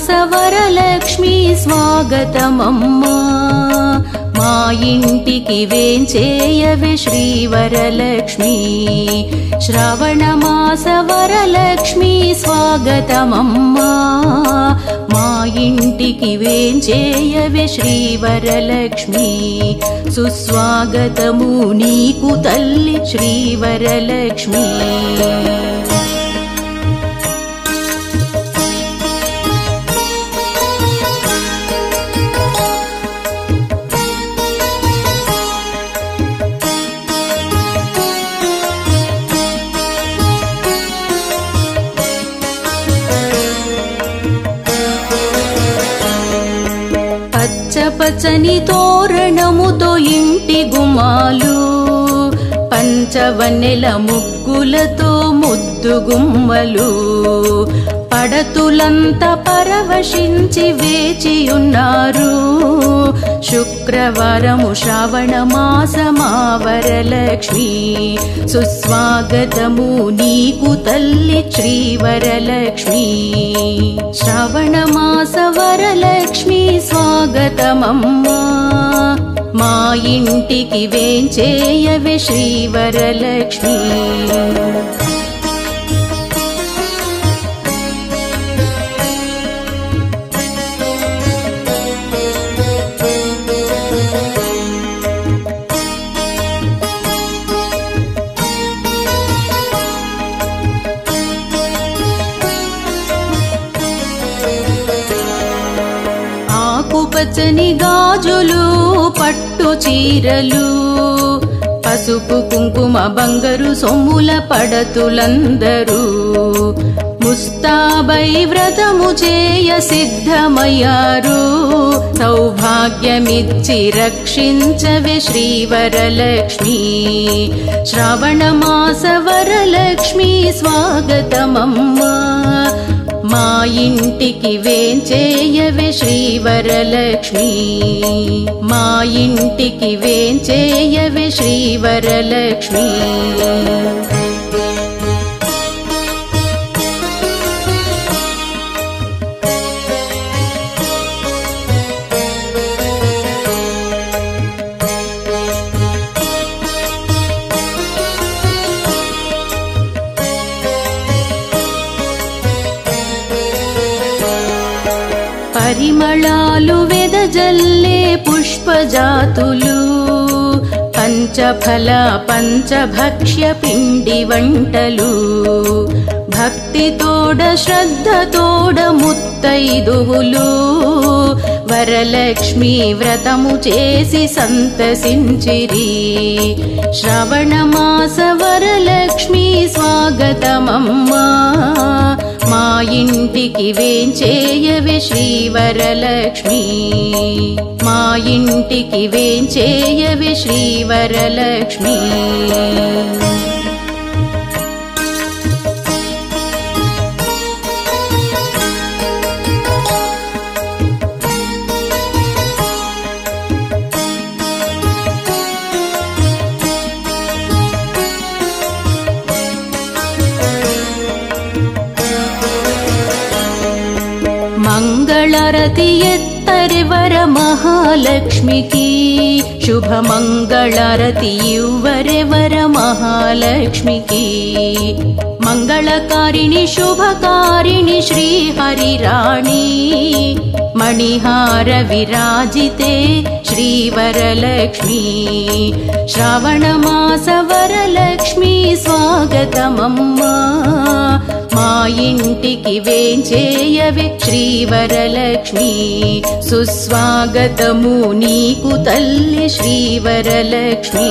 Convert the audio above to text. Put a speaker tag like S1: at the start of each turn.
S1: మాస వరలక్ష్మి స్వాగతమమ్మా మా ఇంటికి వేంచేయవే శ్రీ వరలక్ష్మి శ్రావణ మాస వరలక్ష్మి స్వాగతమమ్మా మా ఇంటికి వేంచేయవే శ్రీ వరలక్ష్మి సుస్వాగతము నీకు తల్లి శ్రీ వరలక్ష్మి పచ్చని తోరణముతో ఇంటి గుమ్మాలు పంచవన్నెల ముగ్గులతో ముద్దు గుమ్మలు పడతులంతా పరవశించి వేచియున్నారు శుక్రవారము శ్రావణ మాసమా వరలక్ష్మి సుస్వాగతము నీకు తల్లి శ్రీ వరలక్ష్మి శ్రావణ మాస వరలక్ష్మి స్వాగతమమ్మా మా ఇంటికి వేంచేయవే శ్రీ వరలక్ష్మి పచ్చని గాజులు పట్టు చీరలు పసుపు కుంకుమ బంగారు సొమ్ముల పడతులందరూ ముస్తాబై వ్రతము చేయ సిద్ధమయ్యారు సౌభాగ్యమిచ్చి రక్షించవే శ్రీ వరలక్ష్మి శ్రావణ మాస వరలక్ష్మి స్వాగతమమ్మా మా ఇంటికి వేంచేయవే శ్రీ వరలక్ష్మి మా ఇంటికి వేంచేయవే శ్రీ వరలక్ష్మి పరిమళాలు వెదజల్లే పుష్పజాతులు పంచఫల పంచభక్ష్య పిండి వంటలు భక్తితోడ శ్రద్ధతోడ ముత్తైదువులు వరలక్ష్మి వ్రతము చేసి సంతసించిరి శ్రవణ మాస వరలక్ష్మి స్వాగతమమ్మా మా ఇంటికి వేంచేయవే శ్రీ వరలక్ష్మి మా ఇంటికి వేంచేయవే శ్రీ వరలక్ష్మి మంగళారతి ఎత్తరి వర మహాలక్ష్మికి శుభ మంగళారతి ఇవ్వరే వర మహాలక్ష్మికి మంగళకారిణి శుభకారిణి శ్రీ హరిరాణి మణిహార విరాజితే శ్రీ వరలక్ష్మి శ్రావణ మాస వరలక్ష్మి స్వాగతమమ్మా మా ఇంటికి వేంచేయవే శ్రీ వరలక్ష్మి సుస్వాగతము నీకు తల్లి శ్రీ వరలక్ష్మి